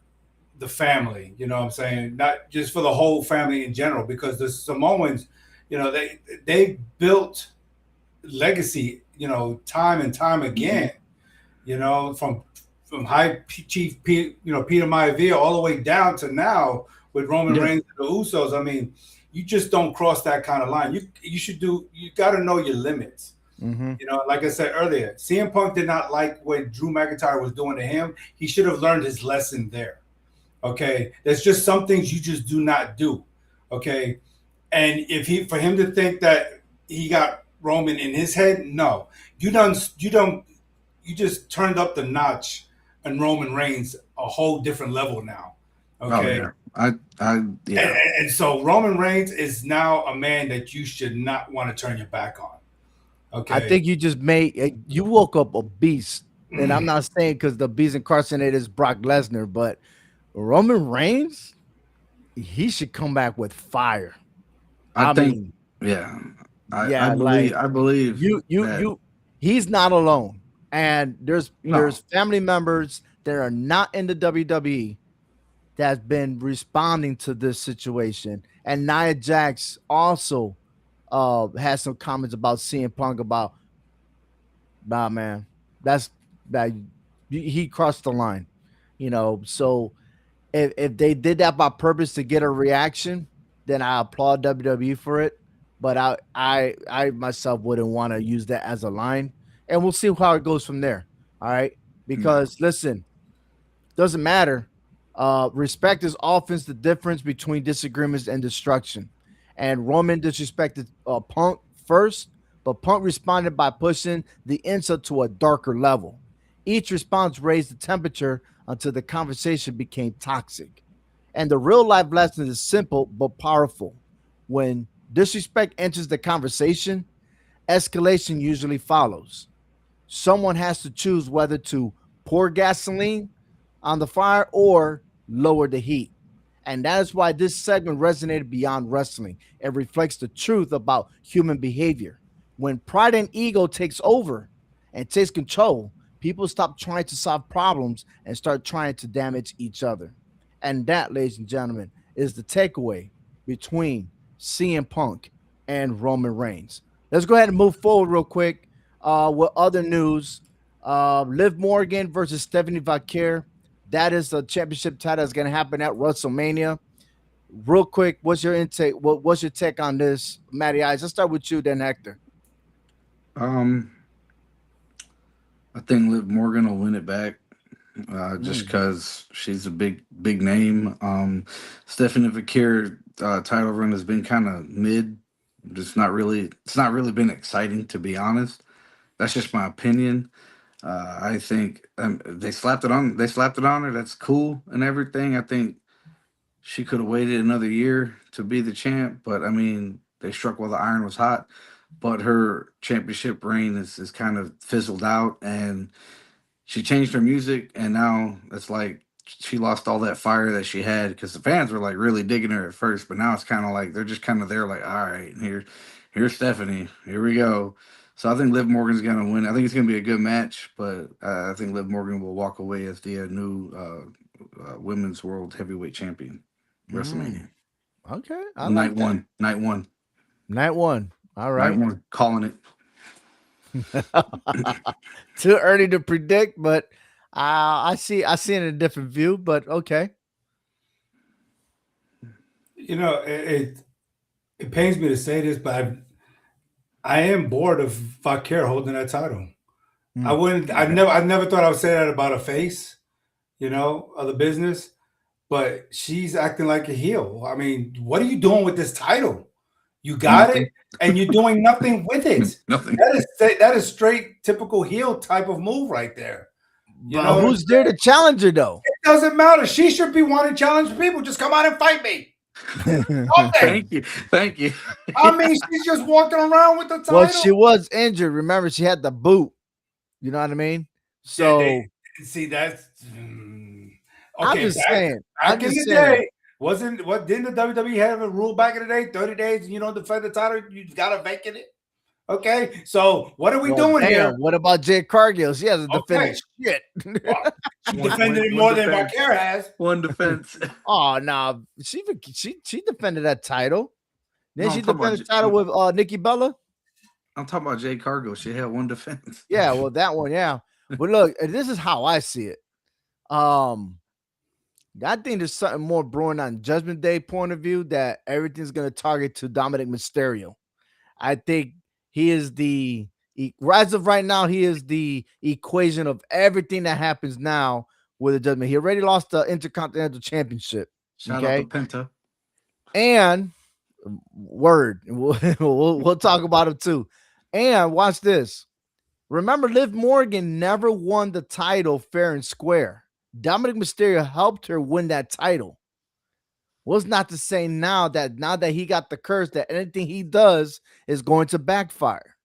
the family. You know what I'm saying? Not just for the whole family in general, because the Samoans, they built legacy. Time and time again. From High Chief Peter Maivia all the way down to now with Roman Yeah. Reigns and the Usos. I mean, you just don't cross that kind of line. You got to know your limits. Mm-hmm. Like I said earlier, CM Punk did not like what Drew McIntyre was doing to him. He should have learned his lesson there. Okay, there's just some things you just do not do. Okay, and for him to think that he got Roman in his head, no, you just turned up the notch and Roman Reigns a whole different level now. Oh Okay. yeah. I And, yeah. and so Roman Reigns is now a man that you should not want to turn your back on. I Okay. think you just you woke up a beast. And I'm not saying because the beast incarcerated is Brock Lesnar, but Roman Reigns, he should come back with fire. I I think mean, yeah. I yeah, believe like I believe that he's not alone. And there's no. family members that are not in the WWE that's been responding to this situation. And Nia Jax also has some comments about CM Punk about, nah, man, that's that he crossed the line, So if they did that by purpose to get a reaction, then I applaud WWE for it. But I myself wouldn't want to use that as a line, and we'll see how it goes from there. All right, Yeah. because listen, doesn't matter. Respect is often the difference between disagreements and destruction. And Roman disrespected Punk first, but Punk responded by pushing the insult to a darker level. Each response raised the temperature until the conversation became toxic. And the real life lesson is simple but powerful. When disrespect enters the conversation, escalation usually follows. Someone has to choose whether to pour gasoline on the fire or lower the heat. And that is why this segment resonated beyond wrestling. It reflects the truth about human behavior. When pride and ego takes over and takes control, people stop trying to solve problems and start trying to damage each other. And that, ladies and gentlemen, is the takeaway between CM Punk and Roman Reigns. Let's go ahead and move forward real quick with other news. Liv Morgan versus Stephanie Vaquer. That is the championship title that's going to happen at WrestleMania. Real quick, what's your intake? What's your take on this, Matty Ice? Let's start with you, then Hector. Um I think Liv Morgan will win it back. Just Mm. because she's a big name. Stephanie Vakir title run has been kind of mid. Just not really. It's not really been exciting, to be honest. That's just my opinion. I think they slapped it on. They slapped it on her. That's cool and everything. I think she could have waited another year to be the champ, but I mean, they struck while the iron was hot. But her championship reign is kind of fizzled out, and she changed her music, and now it's like she lost all that fire that she had because the fans were like really digging her at first, but now it's kind of like they're just kind of there, like, all right, here's Stephanie, here we go. So I think Liv Morgan's gonna win. I think it's gonna be a good match, but I think Liv Morgan will walk away as the new women's world heavyweight champion. WrestleMania Mm. Okay, I night like that. one, night one, Night one. All night right. one, calling it. Too early to predict, but I see it in a different view. But okay. It pains me to say this, but I am bored of Fakir holding that title. I Mm. wouldn't. Okay. I never thought I would say that about a face, of the business. But she's acting like a heel. I mean, what are you doing with this title? You got it, Nothing. and you're doing nothing with it. Nothing. That is straight typical heel type of move right there. You But know what I'm who's there saying? to challenge her though? It doesn't matter. She should be wanting to challenge people. Just come out and fight me. Nothing. Thank you. Thank you. I mean, she's just walking around with the Well, title. she was injured. Remember, she had the boot. You know what I mean? They So see that's I'm okay. just saying. I'm Back in just the saying. day, didn't the WWE have a rule back in the day? 30 days, and you don't defend the title, you gotta vacate it. Okay, so what are we Well, doing damn. here? What about Jade Cargill? She hasn't Okay, defended shit. well, she One- defended it one more than defense. Vaquer has. One defense. Oh no, she defended that title. Then No, she I'm talking defended the about. title with Nikki Bella. I'm talking about Jade Cargill. She had one defense. Yeah, well, that one, yeah. But look, this is how I see it. I think there's something more brewing on Judgment Day point of view that everything's gonna target to Dominic Mysterio. I think he is as of right now, he is the equation of everything that happens now with the Judgment. He already lost the Intercontinental Championship. Shout out Okay. to Penta. And word, we'll talk about him too. And watch this. Remember, Liv Morgan never won the title fair and square. Dominic Mysterio helped her win that title. Was not to say now that he got the curse that anything he does is going to backfire.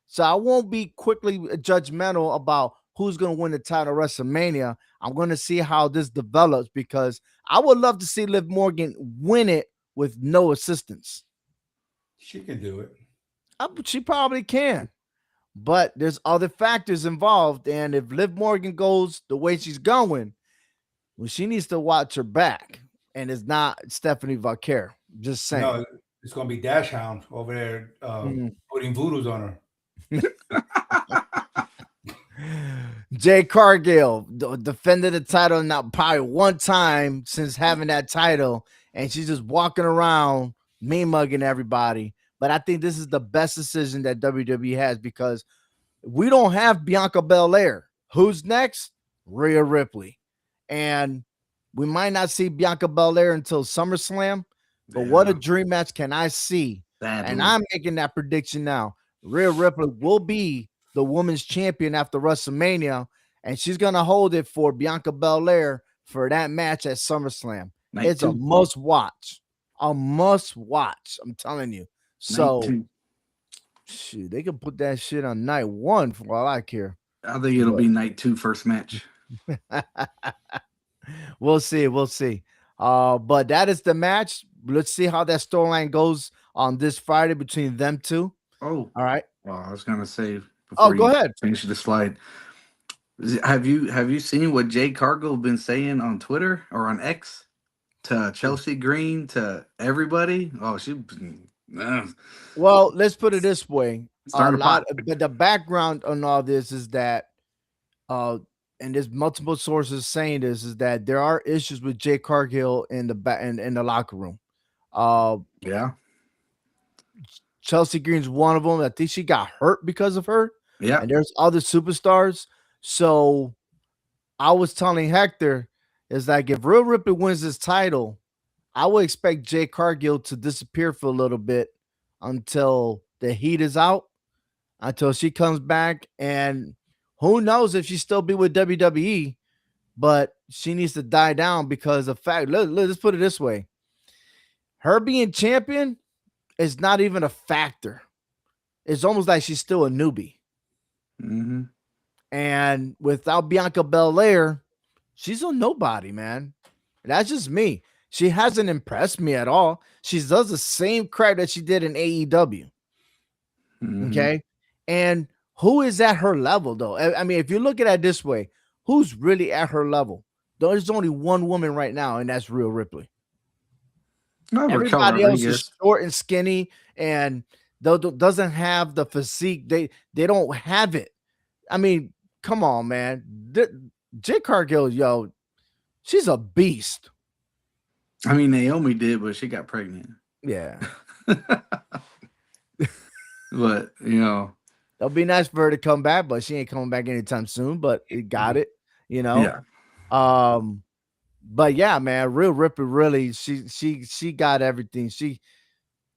So I won't be quickly judgmental about who's going to win the title at WrestleMania. I'm going to see how this develops because I would love to see Liv Morgan win it with no assistance. She can do it. She probably can. But there's other factors involved. And if Liv Morgan goes the way she's going, well, she needs to watch her back. And it's not Stephanie Vaquer. Just saying. No, it's gonna be Dash Hound over there putting voodoos on her. Jay Cargill defended the title not probably one time since having that title, and she's just walking around me mugging everybody. But I think this is the best decision that WWE has because we don't have Bianca Belair. Who's next? Rhea Ripley. And we might not see Bianca Belair until SummerSlam, but what a dream match can I see? Badly. And I'm making that prediction now. Rhea Ripley will be the women's champion after WrestleMania, and she's going to hold it for Bianca Belair for that match at SummerSlam. It's a must watch. A must watch. I'm telling you. So, shoot, they can put that shit on night one for all I care. I think it'll be night 2 first match. We'll see. We'll see. But that is the match. Let's see how that storyline goes on this Friday between them two. Oh, all right. Well, I was gonna say. Go ahead. Finish the slide. Have you seen what Jade Cargill been saying on Twitter or on X to Chelsea Green to everybody? Oh, Well, let's put it this way. But the background on all this is that and there's multiple sources saying this is that there are issues with Jade Cargill in the locker room. Yeah. Chelsea Green's one of them. I think she got hurt because of her. Yeah. And there's other superstars. So I was telling Hector is like if Rhea Ripley wins this title, I would expect Jade Cargill to disappear for a little bit until the heat is out, until she comes back. And who knows if she still be with WWE, but she needs to die down because the fact, let's put it this way. Her being champion is not even a factor. It's almost like she's still a newbie. Mm-hmm. And without Bianca Belair, she's a nobody, man. That's just me. She hasn't impressed me at all. She does the same crap that she did in AEW. Mm-hmm. Okay. And who is at her level, though? I mean, if you look at it this way, who's really at her level? There's only one woman right now, and that's Rhea Ripley. Everybody else is short and skinny and doesn't have the physique. They don't have it. I mean, come on, man. Jade Cargill, yo, she's a beast. I mean, Naomi did, but she got pregnant. Yeah. But You know, It'll be nice for her to come back, but she ain't coming back anytime soon. But it got it, you know. yeah. Um, but yeah, man, Real Ripley really she got everything.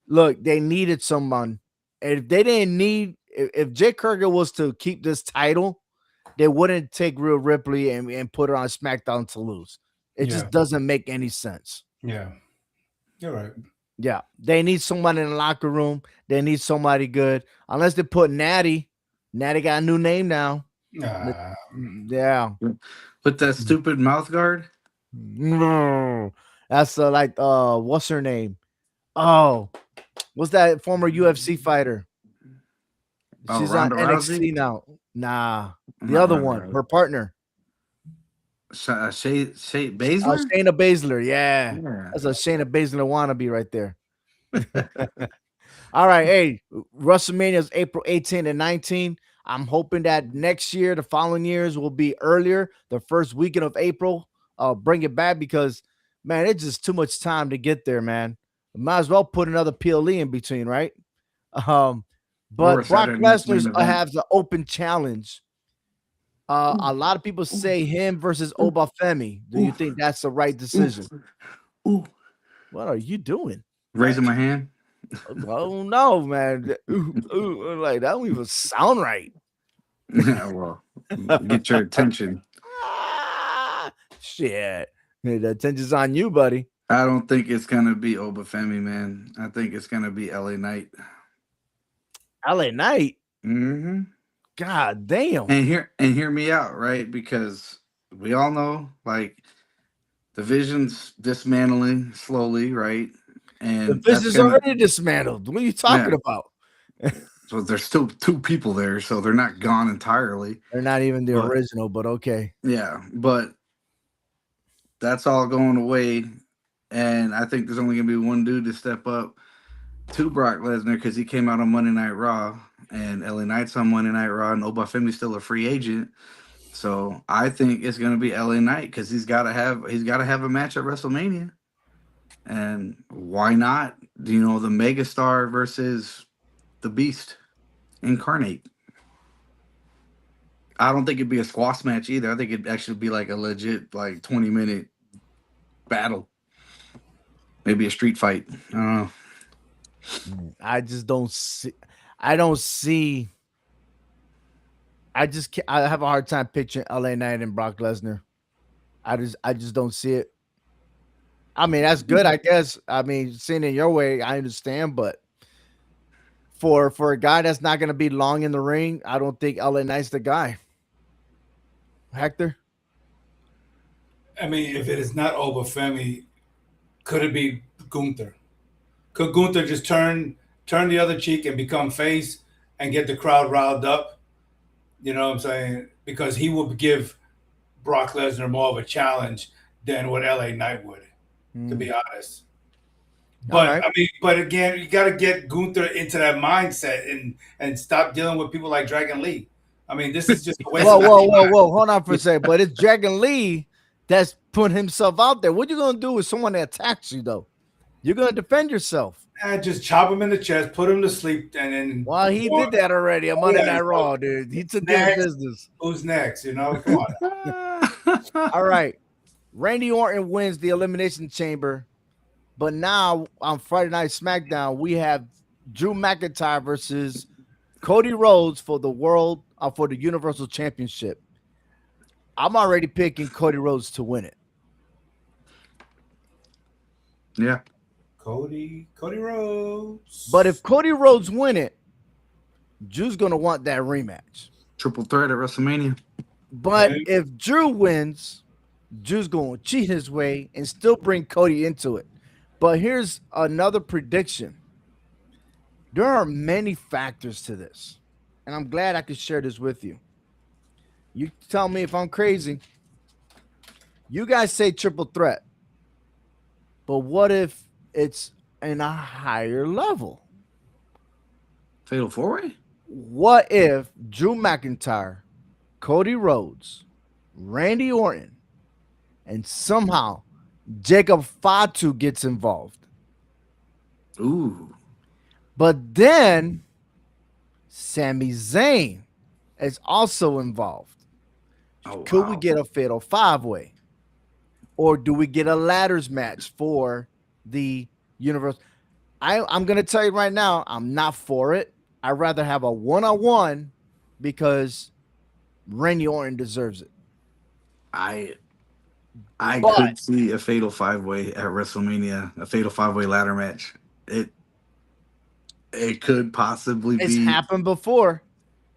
Look, they needed someone. And if they didn't need if Jake Kirker was to keep this title, they wouldn't take Real Ripley and put her on SmackDown to lose. It Yeah, just doesn't make any sense. yeah, you're right. Yeah, they need someone in the locker room. They need somebody good. Unless they put Natty. Natty got a new name now. Ah, Yeah. With that stupid mouth guard. No. That's like what's her name? Oh, what's that former UFC fighter? Oh, She's on Ronda NXT Rousey. now. Nah, the Not other Ronda one, Rousey. her partner. Shay Baszler. Shayna Baszler. Yeah. Yeah. That's a Shayna Baszler wannabe right there. All right. Hey, WrestleMania is April 18 and 19. I'm hoping that next year, the following years will be earlier, the first weekend of April. Bring it back because, man, it's just too much time to get there, man. Might as well put another PLE in between, right? Um, Or a but Brock Saturday Night Main Lesnar event. has the open challenge. A lot of people say him versus Ooh, Obafemi. Do you ooh, think that's the right ooh, decision? ooh. What are you doing? Raising my hand. Oh no, man! Like that don't even sound right. Yeah, well, get your attention. Shit, hey, the attention's on you, buddy. I don't think it's gonna be Obafemi, man. I think it's gonna be LA Knight. LA Knight. Mm-hmm. God damn. And hear me out, right? Because we all know, like, the Vision's dismantling slowly, right? The And that's business gonna, already dismantled. What are you talking yeah. about? So there's still two people there, so they're not gone entirely. They're not even the But original, but okay. yeah, but that's all going away. And I think there's only gonna be one dude to step up to Brock Lesnar because he came out on Monday Night Raw, and LA Knight's on Monday Night Raw, and Obafemi's still a free agent. So I think it's gonna be LA Knight because he's gotta have a match at WrestleMania. And why not? The megastar versus the beast incarnate. I don't think it'd be a squash match either. I think it'd actually be like a legit, like, 20-minute battle. Maybe a street fight. I don't know. I just don't see. I don't see. I just can't, I have a hard time picturing LA Knight and Brock Lesnar. I just don't see it. I mean, that's good, I guess. I mean, seeing it your way, I understand, but for a guy that's not going to be long in the ring, I don't think LA Knight's the guy. Hector, I mean, if it is not Obafemi, could it be Gunther? Could Gunther just turn the other cheek and become face and get the crowd riled up? You know what I'm saying? Because he will give Brock Lesnar more of a challenge than what LA Knight would, to be honest. all But right. I mean, but again, you got to get Gunther into that mindset and stop dealing with people like Dragon Lee. I mean, this is just a waste Whoa, of whoa, whoa, time. whoa! Hold on for a second. But it's Dragon Lee that's putting himself out there. What you gonna do with someone that attacks you though? You're gonna defend yourself. Just chop him in the chest, put him to sleep, and then Well, he did that already on Monday Night Raw, dude. He took care of next. business. Who's next? You know, come on. All right. Randy Orton wins the Elimination Chamber. But now on Friday Night SmackDown, we have Drew McIntyre versus Cody Rhodes for the Universal Championship. I'm already picking Cody Rhodes to win it. Yeah. Cody Rhodes. But if Cody Rhodes win it, Drew's gonna want that rematch. Triple threat at WrestleMania. But Okay. if Drew wins, Drew's gonna cheat his way and still bring Cody into it. But here's another prediction. There are many factors to this, and I'm glad I could share this with you. You tell me if I'm crazy. You guys say triple threat, but what if it's in a higher level? Fatal 4-way? What if Drew McIntyre, Cody Rhodes, Randy Orton, and somehow Jacob Fatu gets involved? Ooh. But then Sami Zayn is also involved. Oh Could we wow. get a fatal five way? Or do we get a ladders match for the universe? I'm going to tell you right now, I'm not for it. I'd rather have a one-on-one because Randy Orton deserves it. I I But could see a fatal five way at WrestleMania, a fatal five way ladder match. It it could possibly it's be. happened before,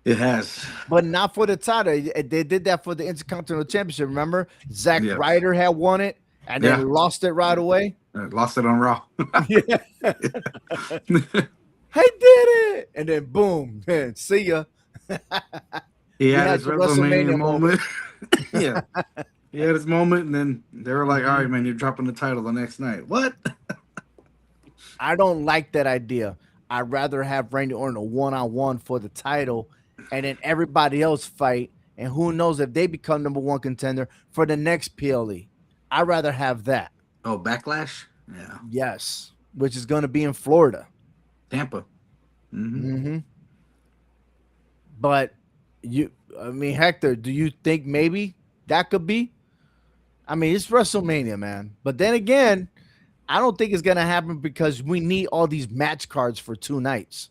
It has. but not for the title. They did that for the Intercontinental Championship. Remember, Zack Yeah. Ryder had won it and Yeah. then lost it right away. Lost it on Raw. Yeah, I did it, and then boom, man, see ya. He You had had his your WrestleMania WrestleMania moment. moment. Yeah. He had his moment, and then they were like, "All right, Mhm. man, you're dropping the title the next night." What? I don't like that idea. I'd rather have Randy Orton a one-on-one for the title, and then everybody else fight. And who knows if they become number one contender for the next PLE. I'd rather have that. Oh, Backlash. Yeah, Yes, which is going to be in Florida. Tampa. Hmm. Hmm. But I mean, Hector, do you think maybe that could be? I mean, it's WrestleMania, man. But then again, I don't think it's going to happen because we need all these match cards for 2 nights.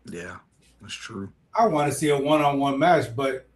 Yeah, that's true. I want to see a one-on-one match, but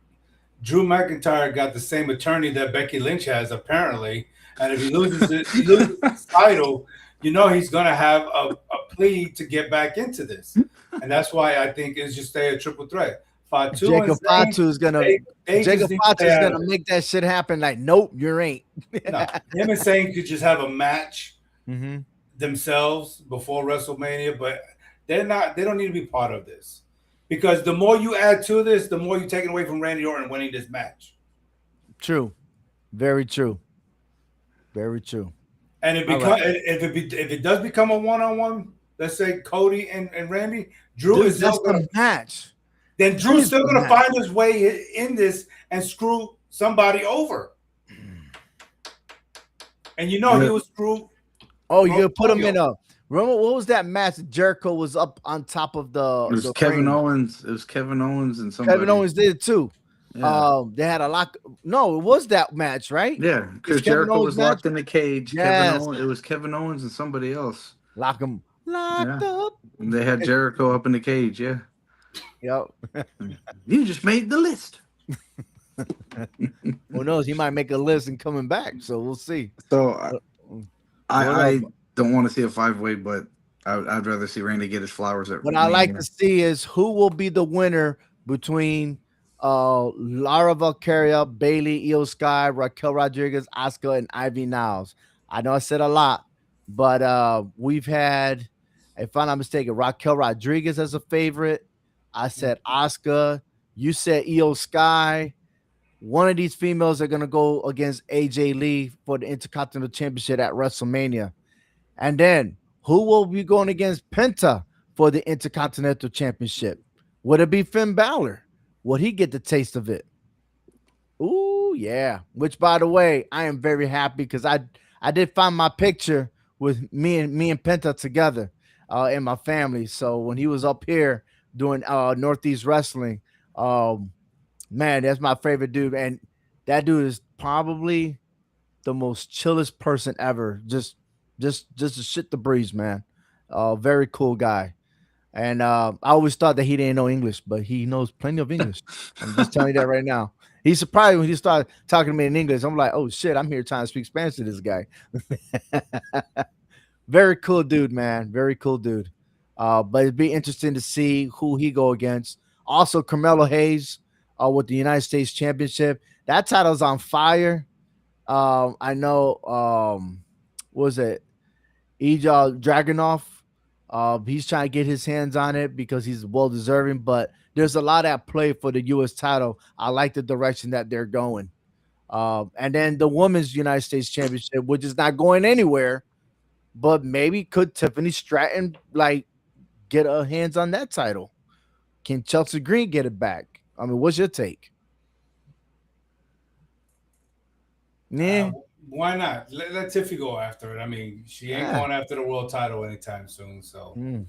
Drew McIntyre got the same attorney that Becky Lynch has apparently, and if he loses his title, you know he's gonna have a plea to get back into this, and that's why I think it's just stay a triple threat. Fatu and Jacob Zayn, Fatu is gonna they just Jacob need to Fatu stay is out gonna of it. make that shit happen. Like, nope, you ain't. No, him and Zayn could just have a match Hmm. themselves before WrestleMania, but they're not. They don't need to be part of this because the more you add to this, the more you're taking away from Randy Orton winning this match. True, very true, very true. And it All become right, if it does become a one-on-one, let's say Cody and Randy, Drew dude, is that's still gonna the match. then That Drew's is still the gonna match. find his way in this and screw somebody over. And you know he Yeah, was screwed. Oh, you Broke gonna put him Mario. in a. Remember what was that match? Jericho was up on top of it was the Kevin ring. Owens. It was Kevin Owens and Kevin somebody. Owens did it too. Yeah, They had a lock. No, it was that match, right? yeah. It's Because Kevin Jericho Owens was match. locked in the cage. Kevin Yes, Owens. It was Kevin Owens and somebody else. lock him locked Yeah, up. and they had Jericho up in the cage. Yeah, Yep. you just made the list. Who knows? He might make a list and coming back. So we'll see. So What, what up? I don't want to see a five way, but I'd rather see Randy get his flowers at What I like Mania. to see is who will be the winner between Lara Valkyria, Bailey, Io Sky, Raquel Rodriguez, Asuka, and Ivy Niles. I know I said a lot, but we've had, if I'm not mistaken, Raquel Rodriguez as a favorite. I said Asuka. You said Io Sky. One of these females are going to go against AJ Lee for the Intercontinental Championship at WrestleMania. And then who will be going against Penta for the Intercontinental Championship? Would it be Finn Balor? Would he get the taste of it? Ooh, yeah. Which, by the way, I am very happy because I did find my picture with me and Penta together in my family. So when he was up here doing Northeast Wrestling, um, man, that's my favorite dude, and that dude is probably the most chillest person ever. Just to shit the breeze, man. Very cool guy. And I always thought that he didn't know English, but he knows plenty of English. I'm just telling you that right now. He's surprised when he started talking to me in English. I'm like, oh shit, I'm here trying to speak Spanish to this guy. Very cool dude, man. Very cool dude. But it'd be interesting to see who he go against. Also, Carmelo Hayes with the United States Championship. That title's on fire. I know. What was it Ija Dragunov? He's trying to get his hands on it because he's well deserving. But there's a lot at play for the U.S. title. I like the direction that they're going. And then the Women's United States Championship, which is not going anywhere. But maybe could Tiffany Stratton like get her hands on that title? Can Chelsea Green get it back? I mean, what's your take? Uh, Yeah. why not? Let Tiffy go after it. I mean, she ain't Ah, going after the world title anytime soon. So mm.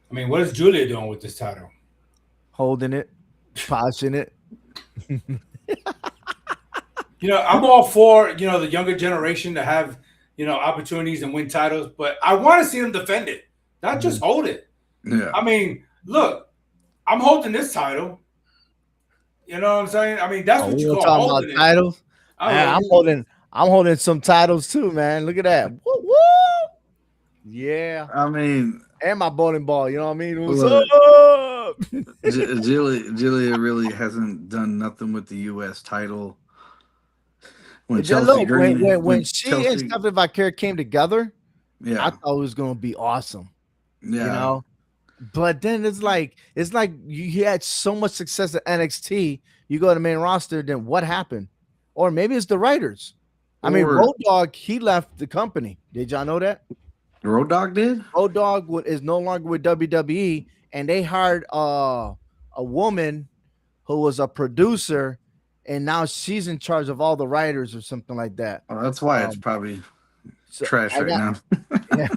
I mean, what is Julia doing with this title? Holding it, polishing it. I'm all for the younger generation to have opportunities and win titles, but I want to see them defend it, not just hold it. Yeah. I mean, look, I'm holding this title. You know what I'm saying? I mean, that's Oh, what we you gonna call talk about holding it. titles? I Man, don't I'm know. holding. I'm holding some titles too, man. Look at that. Woo, woo. Yeah, I mean, and my bowling ball. You know what I mean? What's look, up? Julia really hasn't done nothing with the U.S. title. When And then Chelsea look, Green, when when she and Chelsea, Stephanie Vicaire came together, I yeah, thought it was gonna be awesome. You yeah, know, but then it's like you had so much success at NXT. You go to the main roster, then what happened? Or maybe it's the writers. I mean, or Road Dogg, he left the company. Did y'all know that? Road Dogg did. Road Dogg is no longer with WWE, and they hired a woman who was a producer, and now she's in charge of all the writers or something like that. Oh, that's why it's Um, probably so trash I right got now. yeah.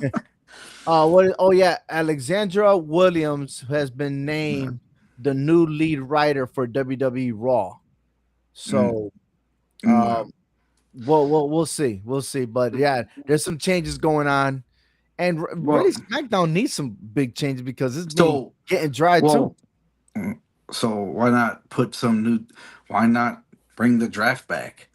Oh yeah, Alexandra Williams has been named the new lead writer for WWE Raw. Mm, So mm. we'll see, but yeah, there's some changes going on, and Well, really SmackDown needs some big changes because it's been so getting dry too. well, so why not put some new? Why not bring the draft back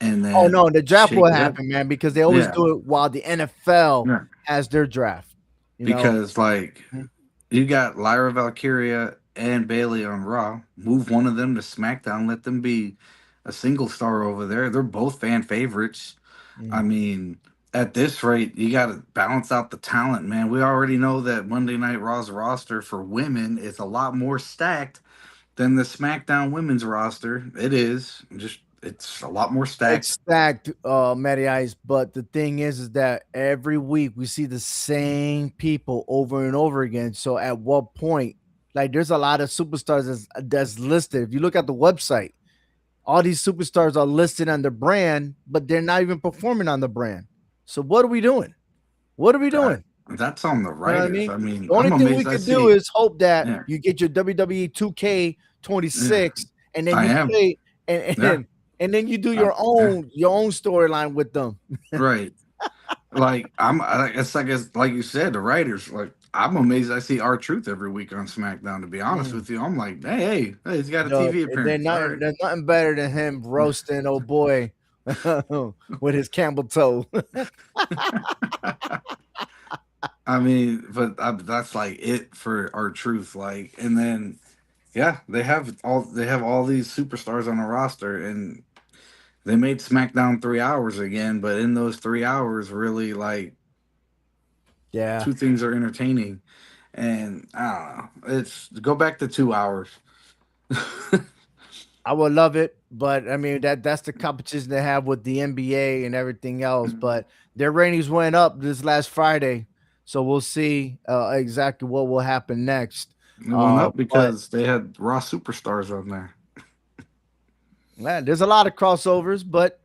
and Oh then no, the draft shake will it up? happen, man, because they always Yeah, do it while the NFL yeah. has their draft. You know, Because like Mhm. you got Lyra Valkyria and Bailey on Raw. Move one of them to SmackDown. Let them be a single star over there. They're both fan favorites. I Mm. mean, at this rate, you got to balance out the talent, man. We already know that Monday Night Raw's roster for women is a lot more stacked than the SmackDown women's roster. It is just it's a lot more It's stacked. stacked, Matty Ice. But the thing is that every week we see the same people over and over again. So at what point, like, there's a lot of superstars that's listed. If you look at the website, all these superstars are listed on the brand, but they're not even performing on the brand. So what are we doing? What are we That, doing? that's on the You know what I writers. mean? I mean, The only I'm thing we amazed. I could do see. is hope that Yeah, you get your WWE 2K26, yeah. and then I you am. play and Yeah. and then you do Uh, yeah. your own storyline with them. Right. Like it's like like you said, the writers. Like I'm amazed. I see our truth every week on SmackDown. To be honest Mm. with you, I'm like, hey, he's got a No, TV appearance. All right. there's nothing better than him roasting old boy with his Campbell toe. I mean, but that's like it for our truth. Like, and then yeah, they have all these superstars on the roster, and they made SmackDown 3 hours again. But in those 3 hours, really like Yeah, two things are entertaining, and I don't know. It's go back to 2 hours. I would love it, but I mean that's the competition they have with the NBA and everything else. But their ratings went up this last Friday, so we'll see exactly what will happen next. It went up But because they had Raw superstars on there. man, there's a lot of crossovers, but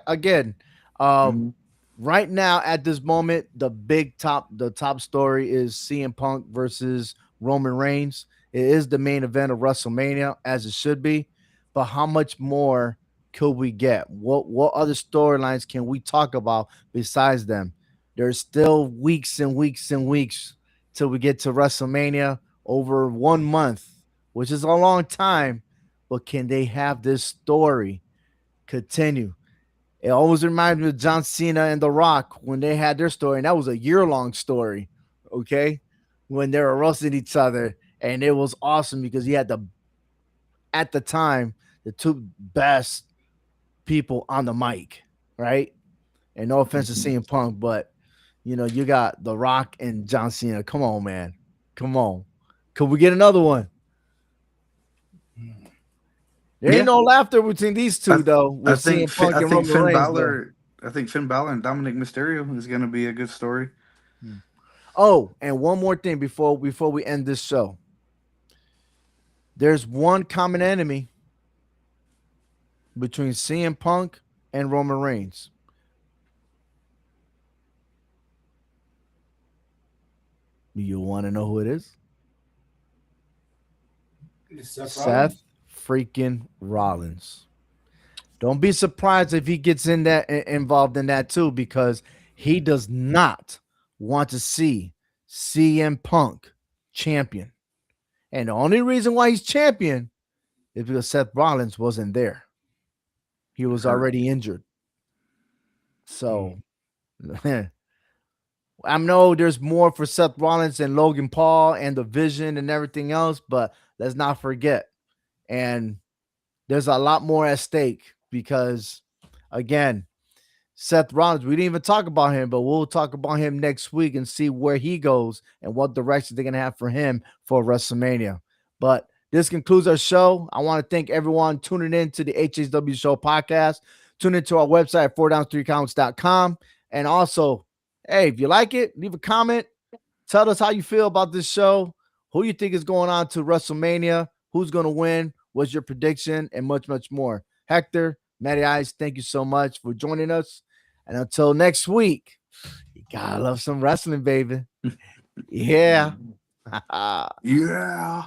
again, um, Mhm. right now at this moment, the top story is CM Punk versus Roman Reigns. It is the main event of WrestleMania, as it should be. But how much more could we get? What other storylines can we talk about besides them? There's still weeks and weeks and weeks till we get to WrestleMania, over 1 month, which is a long time. But can they have this story continue? It always reminds me of John Cena and The Rock when they had their story, and that was a year-long story. Okay, when they were roasting each other, and it was awesome because he had the at the time the two best people on the mic, right? And no offense to Mhm. CM Punk, but you got The Rock and John Cena. Come on, man. Come on. Could we get another one? There ain't Yeah, no laughter between these I, two though, with CM Punk I and think Roman Reigns though. I think Finn Balor and Dominic Mysterio is going to be a good story. Hmm. Oh, and one more thing before we end this show. There's one common enemy between CM Punk and Roman Reigns. You want to know who it is? Seth Seth Rollins. freaking Rollins. Don't be surprised if he gets involved in that too, because he does not want to see CM Punk champion. And the only reason why he's champion is because Seth Rollins wasn't there. He was already injured. So I know there's more for Seth Rollins and Logan Paul and the vision and everything else, but let's not forget. And there's a lot more at stake because, again, Seth Rollins, we didn't even talk about him, but we'll talk about him next week and see where he goes and what direction they're going to have for him for WrestleMania. But this concludes our show. I want to thank everyone tuning in to the HHW Show podcast. Tune into our website at 4down3counts.com. And also, hey, if you like it, leave a comment. Tell us how you feel about this show, who you think is going on to WrestleMania, who's going to win, what's your prediction, and much, much more. Hector, Matty Ice, thank you so much for joining us. And until next week, you gotta love some wrestling, baby. Yeah. Yeah.